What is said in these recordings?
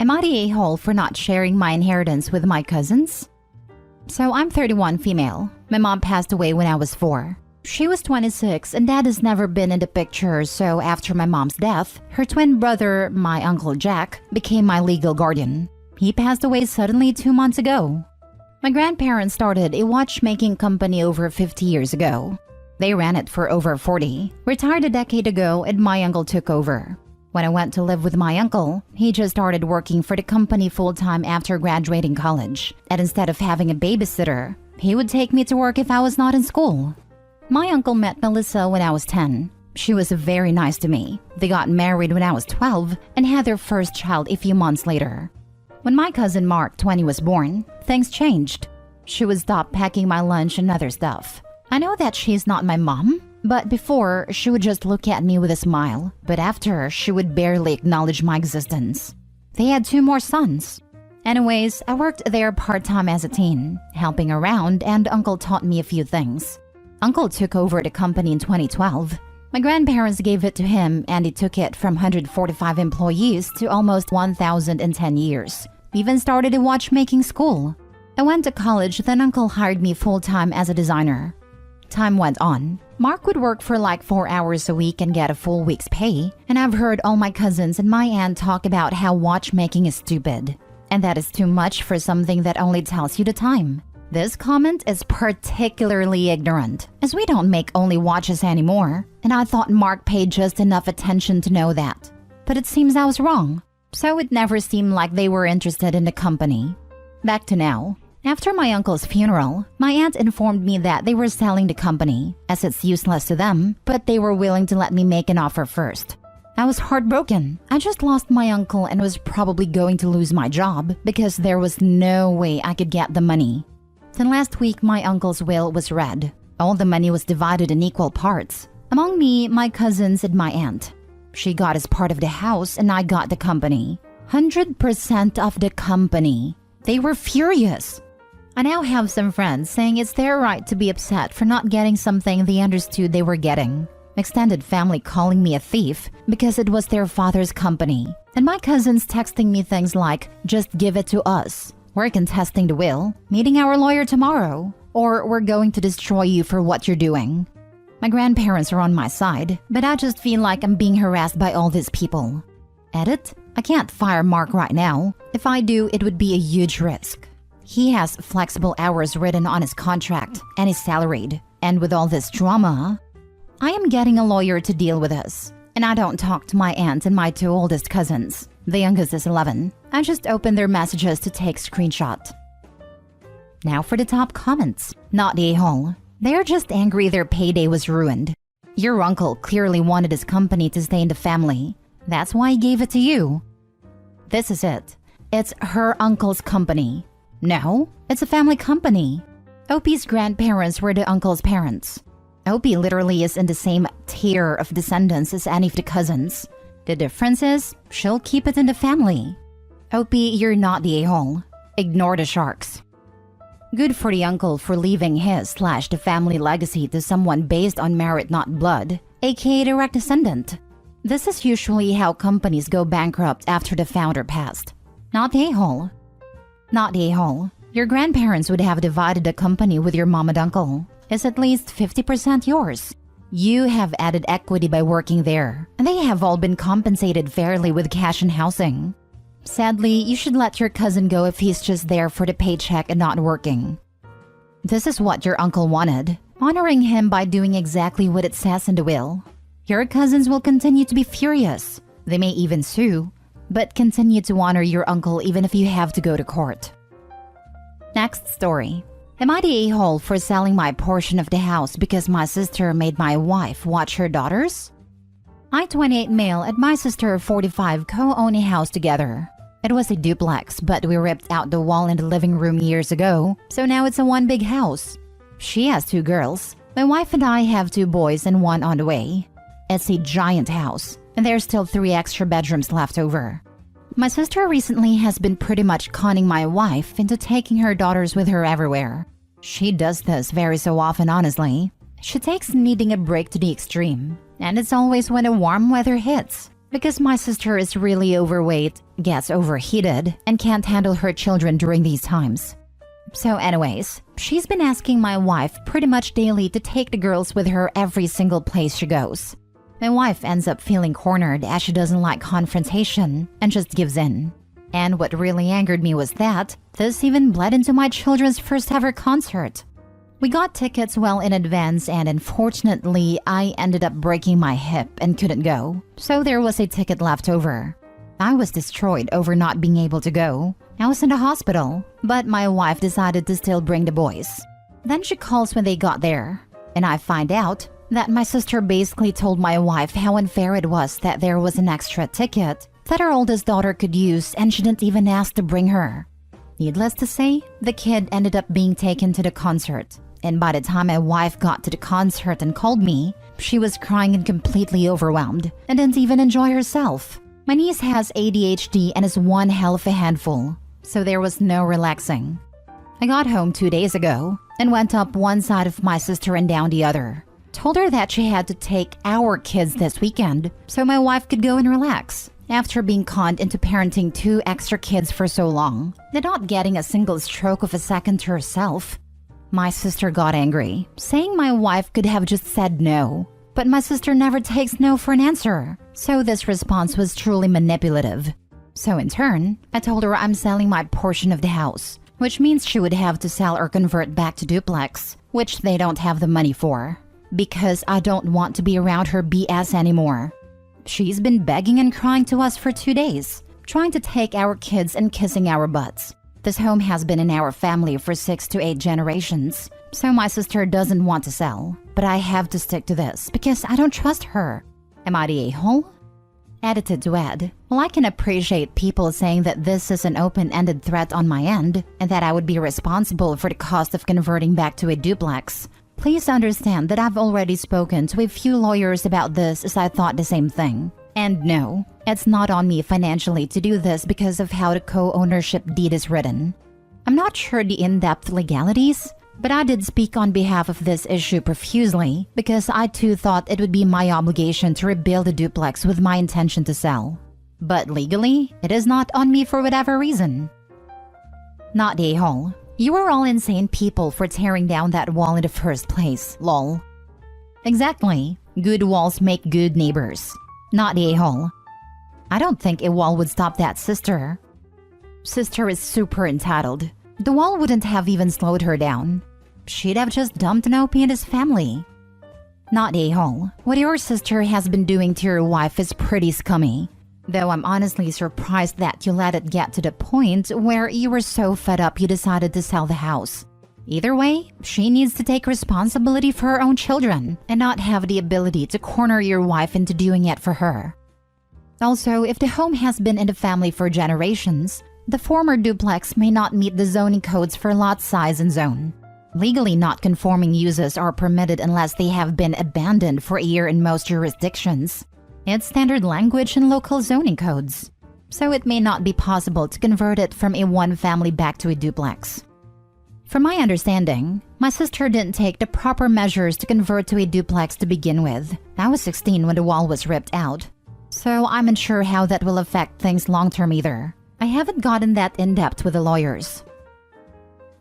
Am I the a-hole for not sharing my inheritance with my cousins? So I'm 31 female. My mom passed away when I was 4. She was 26 and dad has never been in the picture, so after my mom's death, her twin brother, my uncle Jack, became my legal guardian. He passed away suddenly 2 months ago. My grandparents started a watchmaking company over 50 years ago. They ran it for over 40, retired a decade ago, and my uncle took over. When I went to live with my uncle, he just started working for the company full-time after graduating college, and instead of having a babysitter, he would take me to work if I was not in school. My uncle met Melissa when I was 10. She was very nice to me. They got married when I was 12 and had their first child a few months later. When my cousin Mark, 20, was born, things changed. She would stop packing my lunch and other stuff. I know that she's not my mom, but before, she would just look at me with a smile, but after, she would barely acknowledge my existence. They had 2 more sons. Anyways, I worked there part-time as a teen, helping around, and Uncle taught me a few things. Uncle took over the company in 2012. My grandparents gave it to him, and he took it from 145 employees to almost 1,000 in 10 years. Even started a watchmaking school. I went to college, then Uncle hired me full-time as a designer. Time went on. Mark would work for like 4 hours a week and get a full week's pay, and I've heard all my cousins and my aunt talk about how watchmaking is stupid, and that is too much for something that only tells you the time. This comment is particularly ignorant, as we don't make only watches anymore, and I thought Mark paid just enough attention to know that. But it seems I was wrong, so it never seemed like they were interested in the company. Back to now. After my uncle's funeral, my aunt informed me that they were selling the company, as it's useless to them, but they were willing to let me make an offer first. I was heartbroken. I just lost my uncle and was probably going to lose my job because there was no way I could get the money. Then last week, my uncle's will was read. All the money was divided in equal parts, among me, my cousins, and my aunt. She got as part of the house and I got the company. 100% of the company. They were furious. I now have some friends saying it's their right to be upset for not getting something they understood they were getting. Extended family calling me a thief because it was their father's company. And my cousins texting me things like, just give it to us. We're contesting the will, meeting our lawyer tomorrow, or we're going to destroy you for what you're doing. My grandparents are on my side, but I just feel like I'm being harassed by all these people. Edit: I can't fire Mark right now. If I do, it would be a huge risk. He has flexible hours written on his contract, and he's salaried. And with all this drama, I am getting a lawyer to deal with us. And I don't talk to my aunt and my 2 oldest cousins. The youngest is 11. I just open their messages to take screenshot. Now for the top comments. Not the a-hole. They're just angry their payday was ruined. Your uncle clearly wanted his company to stay in the family. That's why he gave it to you. This is it. It's her uncle's company. No, it's a family company. Opie's grandparents were the uncle's parents. Opie literally is in the same tier of descendants as any of the cousins. The difference is, she'll keep it in the family. Opie, you're not the a-hole. Ignore the sharks. Good for the uncle for leaving his/the family legacy to someone based on merit, not blood, aka direct descendant. This is usually how companies go bankrupt after the founder passed. Not the a-hole. Not the a-hole. Your grandparents would have divided the company with your mom and uncle. It's at least 50% yours. You have added equity by working there, and they have all been compensated fairly with cash and housing. Sadly, you should let your cousin go if he's just there for the paycheck and not working. This is what your uncle wanted, honoring him by doing exactly what it says in the will. Your cousins will continue to be furious. They may even sue, but continue to honor your uncle even if you have to go to court. Next story. Am I the a-hole for selling my portion of the house because my sister made my wife watch her daughters? I, 28 male, and my sister, 45, co-own a house together. It was a duplex, but we ripped out the wall in the living room years ago, so now it's a one big house. She has 2 girls. My wife and I have 2 boys and 1 on the way. It's a giant house, and there's still 3 extra bedrooms left over. My sister recently has been pretty much conning my wife into taking her daughters with her everywhere. She does this very so often, honestly. She takes needing a break to the extreme, and it's always when the warm weather hits. Because my sister is really overweight, gets overheated and can't handle her children during these times. So anyways, she's been asking my wife pretty much daily to take the girls with her every single place she goes. My wife ends up feeling cornered as she doesn't like confrontation and just gives in. And what really angered me was that this even bled into my children's first ever concert. We got tickets well in advance, and unfortunately, I ended up breaking my hip and couldn't go, so there was a ticket left over. I was destroyed over not being able to go. I was in the hospital, but my wife decided to still bring the boys. Then she calls when they got there, and I find out that my sister basically told my wife how unfair it was that there was an extra ticket that her oldest daughter could use, and she didn't even ask to bring her. Needless to say, the kid ended up being taken to the concert. And by the time my wife got to the concert and called me, she was crying and completely overwhelmed and didn't even enjoy herself. My niece has ADHD and is one hell of a handful, so there was no relaxing. I got home 2 days ago and went up one side of my sister and down the other. Told her that she had to take our kids this weekend so my wife could go and relax after being conned into parenting 2 extra kids for so long and not getting a single stroke of a second to herself. My sister got angry, saying my wife could have just said no. But my sister never takes no for an answer, so this response was truly manipulative. So in turn, I told her I'm selling my portion of the house, which means she would have to sell or convert back to duplex, which they don't have the money for, because I don't want to be around her BS anymore. She's been begging and crying to us for 2 days, trying to take our kids and kissing our butts. This home has been in our family for 6 to 8 generations, so my sister doesn't want to sell. But I have to stick to this because I don't trust her. Am I the a-hole? Edited to add, well, I can appreciate people saying that this is an open-ended threat on my end and that I would be responsible for the cost of converting back to a duplex. Please understand that I've already spoken to a few lawyers about this, as I thought the same thing. And no, it's not on me financially to do this because of how the co-ownership deed is written. I'm not sure the in-depth legalities, but I did speak on behalf of this issue profusely because I too thought it would be my obligation to rebuild a duplex with my intention to sell. But legally, it is not on me for whatever reason. Not the a-hole. You were all insane people for tearing down that wall in the first place, lol. Exactly. Good walls make good neighbors. Not the a-hole. I don't think a wall would stop that sister. Sister is super entitled. The wall wouldn't have even slowed her down. She'd have just dumped an OP and his family. Not the a-hole. What your sister has been doing to your wife is pretty scummy. Though I'm honestly surprised that you let it get to the point where you were so fed up you decided to sell the house. Either way, she needs to take responsibility for her own children and not have the ability to corner your wife into doing it for her. Also, if the home has been in the family for generations, the former duplex may not meet the zoning codes for lot size and zone. Legally not conforming uses are permitted unless they have been abandoned for a year in most jurisdictions. It's standard language in local zoning codes, so it may not be possible to convert it from a one-family back to a duplex. From my understanding, my sister didn't take the proper measures to convert to a duplex to begin with. I was 16 when the wall was ripped out, so I'm unsure how that will affect things long-term either. I haven't gotten that in-depth with the lawyers.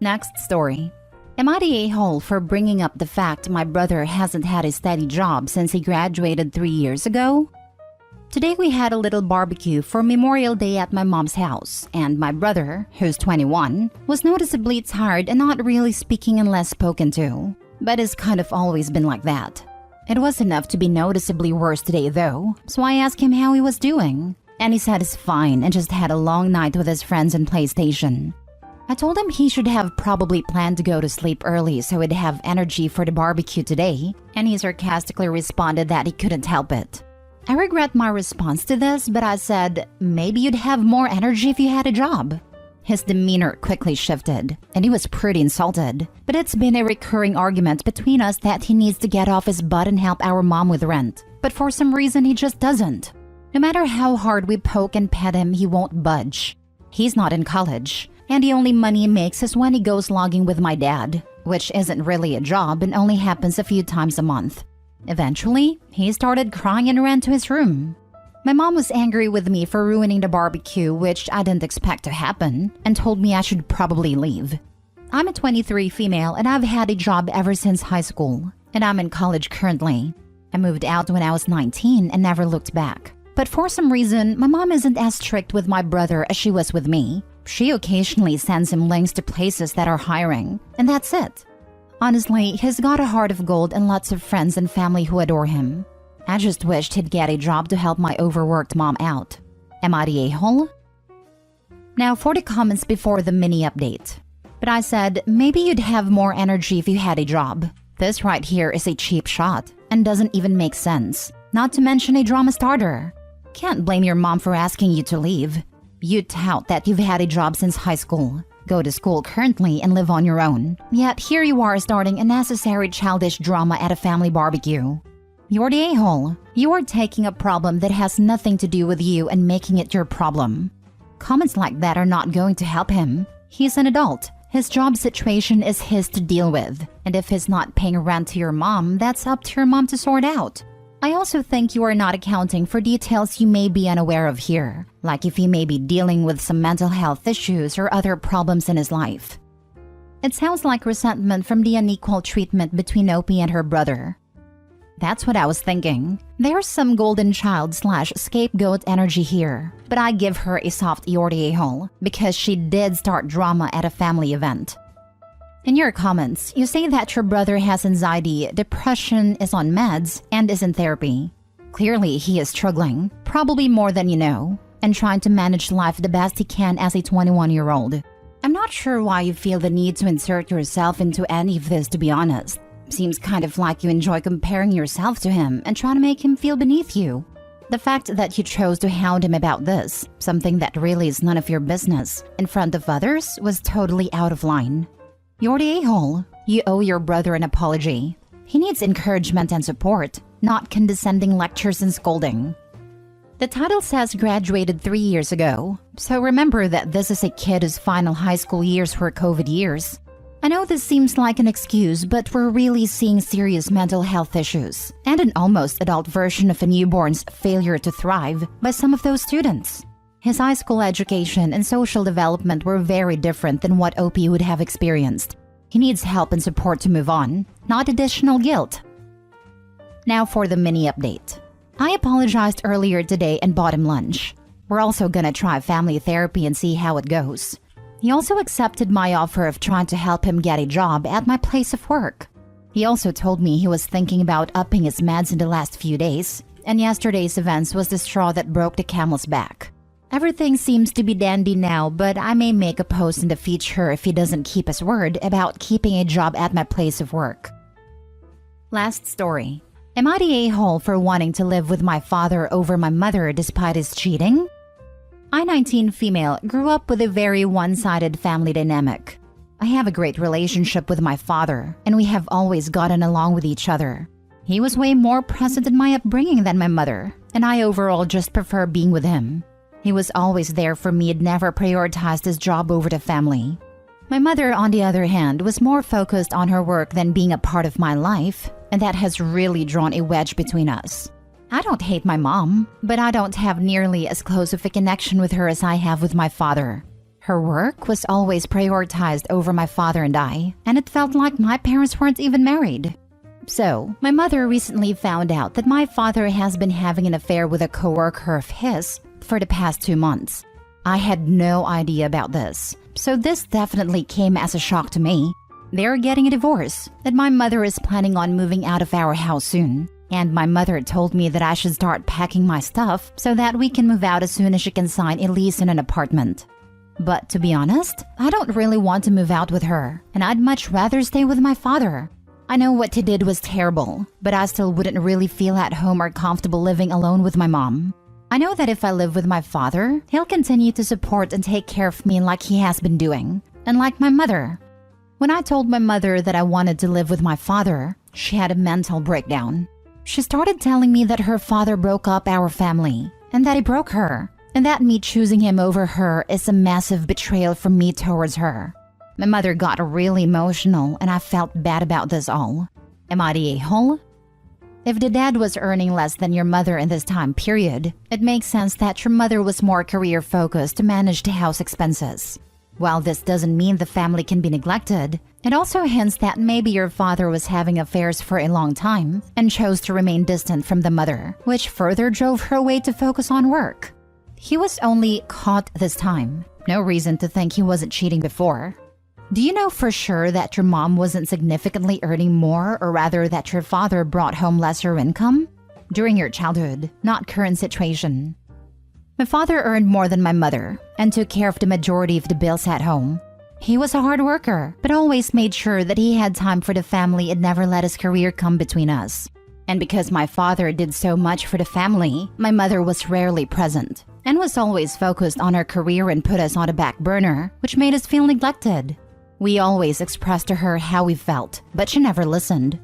Next story. Am I the a-hole for bringing up the fact my brother hasn't had a steady job since he graduated 3 years ago? Today we had a little barbecue for Memorial Day at my mom's house, and my brother, who's 21, was noticeably tired and not really speaking unless spoken to. But it's kind of always been like that. It was enough to be noticeably worse today though, so I asked him how he was doing. And he said he's fine and just had a long night with his friends and PlayStation. I told him he should have probably planned to go to sleep early so he'd have energy for the barbecue today, and he sarcastically responded that he couldn't help it. I regret my response to this, but I said, maybe you'd have more energy if you had a job. His demeanor quickly shifted, and he was pretty insulted, but it's been a recurring argument between us that he needs to get off his butt and help our mom with rent, but for some reason he just doesn't. No matter how hard we poke and pet him, he won't budge. He's not in college, and the only money he makes is when he goes logging with my dad, which isn't really a job and only happens a few times a month. Eventually, he started crying and ran to his room. My mom was angry with me for ruining the barbecue, which I didn't expect to happen, and told me I should probably leave. I'm a 23 female and I've had a job ever since high school, and I'm in college currently. I moved out when I was 19 and never looked back. But for some reason, my mom isn't as strict with my brother as she was with me. She occasionally sends him links to places that are hiring, and that's it. Honestly, he's got a heart of gold and lots of friends and family who adore him. I just wished he'd get a job to help my overworked mom out. Am I the a-hole? Now for the comments before the mini update. But I said, maybe you'd have more energy if you had a job. This right here is a cheap shot and doesn't even make sense. Not to mention a drama starter. Can't blame your mom for asking you to leave. You tout that you've had a job since high school, go to school currently and live on your own. Yet here you are starting unnecessary childish drama at a family barbecue. You're the a-hole. You are taking a problem that has nothing to do with you and making it your problem. Comments like that are not going to help him. He's an adult. His job situation is his to deal with. And if he's not paying rent to your mom, that's up to your mom to sort out. I also think you are not accounting for details you may be unaware of here, like if he may be dealing with some mental health issues or other problems in his life. It sounds like resentment from the unequal treatment between Opie and her brother. That's what I was thinking. There's some golden child / scapegoat energy here, but I give her a soft you're the a-hole because she did start drama at a family event. In your comments, you say that your brother has anxiety, depression, is on meds, and is in therapy. Clearly, he is struggling, probably more than you know, and trying to manage life the best he can as a 21-year-old. I'm not sure why you feel the need to insert yourself into any of this, to be honest. Seems kind of like you enjoy comparing yourself to him and trying to make him feel beneath you. The fact that you chose to hound him about this, something that really is none of your business, in front of others was totally out of line. You're the a-hole. You owe your brother an apology. He needs encouragement and support, not condescending lectures and scolding. The title says graduated 3 years ago, so remember that this is a kid whose final high school years were COVID years. I know this seems like an excuse, but we're really seeing serious mental health issues and an almost adult version of a newborn's failure to thrive by some of those students. His high school education and social development were very different than what Opie would have experienced. He needs help and support to move on, not additional guilt. Now for the mini update. I apologized earlier today and bought him lunch. We're also gonna try family therapy and see how it goes. He also accepted my offer of trying to help him get a job at my place of work. He also told me he was thinking about upping his meds in the last few days, and yesterday's events was the straw that broke the camel's back. Everything seems to be dandy now, but I may make a post in the future if he doesn't keep his word about keeping a job at my place of work. Last story. Am I the a-hole for wanting to live with my father over my mother despite his cheating? I, 19 female, grew up with a very one-sided family dynamic. I have a great relationship with my father, and we have always gotten along with each other. He was way more present in my upbringing than my mother, and I overall just prefer being with him. He was always there for me and never prioritized his job over the family. My mother, on the other hand, was more focused on her work than being a part of my life, and that has really drawn a wedge between us. I don't hate my mom, but I don't have nearly as close of a connection with her as I have with my father. Her work was always prioritized over my father and I, and it felt like my parents weren't even married. So, my mother recently found out that my father has been having an affair with a coworker of his for the past 2 months. I had no idea about this, so this definitely came as a shock to me. They're getting a divorce, and my mother is planning on moving out of our house soon. And my mother told me that I should start packing my stuff so that we can move out as soon as she can sign a lease in an apartment. But to be honest, I don't really want to move out with her, and I'd much rather stay with my father. I know what he did was terrible, but I still wouldn't really feel at home or comfortable living alone with my mom. I know that if I live with my father, he'll continue to support and take care of me like he has been doing, and like my mother. When I told my mother that I wanted to live with my father, she had a mental breakdown. She started telling me that her father broke up our family, and that he broke her, and that me choosing him over her is a massive betrayal from me towards her. My mother got really emotional, and I felt bad about this all. Am I the a-hole? If the dad was earning less than your mother in this time period, it makes sense that your mother was more career-focused to manage the house expenses. While this doesn't mean the family can be neglected, it also hints that maybe your father was having affairs for a long time and chose to remain distant from the mother, which further drove her away to focus on work. He was only caught this time. No reason to think he wasn't cheating before. Do you know for sure that your mom wasn't significantly earning more, or rather that your father brought home lesser income? During your childhood, not current situation. My father earned more than my mother and took care of the majority of the bills at home. He was a hard worker, but always made sure that he had time for the family and never let his career come between us. And because my father did so much for the family, my mother was rarely present and was always focused on her career and put us on the back burner, which made us feel neglected. We always expressed to her how we felt, but she never listened.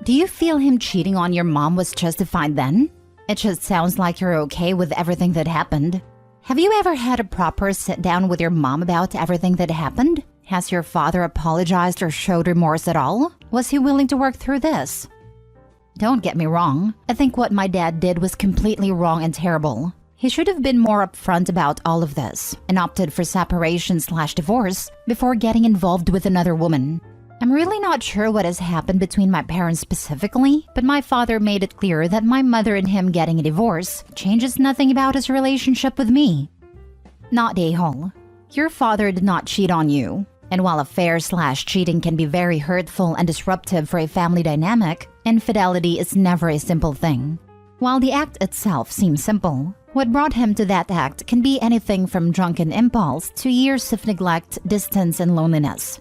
Do you feel him cheating on your mom was justified then? It just sounds like you're okay with everything that happened. Have you ever had a proper sit-down with your mom about everything that happened? Has your father apologized or showed remorse at all? Was he willing to work through this? Don't get me wrong. I think what my dad did was completely wrong and terrible. He should have been more upfront about all of this and opted for separation/divorce before getting involved with another woman. I'm really not sure what has happened between my parents specifically, but my father made it clear that my mother and him getting a divorce changes nothing about his relationship with me. Not a-hole. Your father did not cheat on you. And while affair/cheating can be very hurtful and disruptive for a family dynamic, infidelity is never a simple thing. While the act itself seems simple, what brought him to that act can be anything from drunken impulse to years of neglect, distance, and loneliness.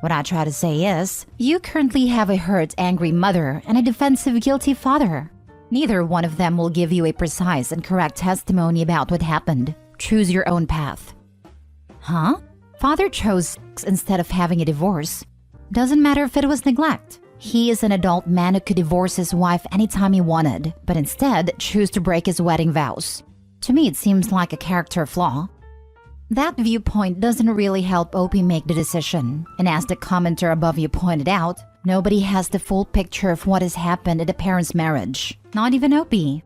What I try to say is, you currently have a hurt, angry mother and a defensive, guilty father. Neither one of them will give you a precise and correct testimony about what happened. Choose your own path. Huh? Father chose sex instead of having a divorce. Doesn't matter if it was neglect. He is an adult man who could divorce his wife anytime he wanted, but instead choose to break his wedding vows. To me, it seems like a character flaw. That viewpoint doesn't really help Opie make the decision, and as the commenter above you pointed out, nobody has the full picture of what has happened in the parents' marriage. Not even Opie.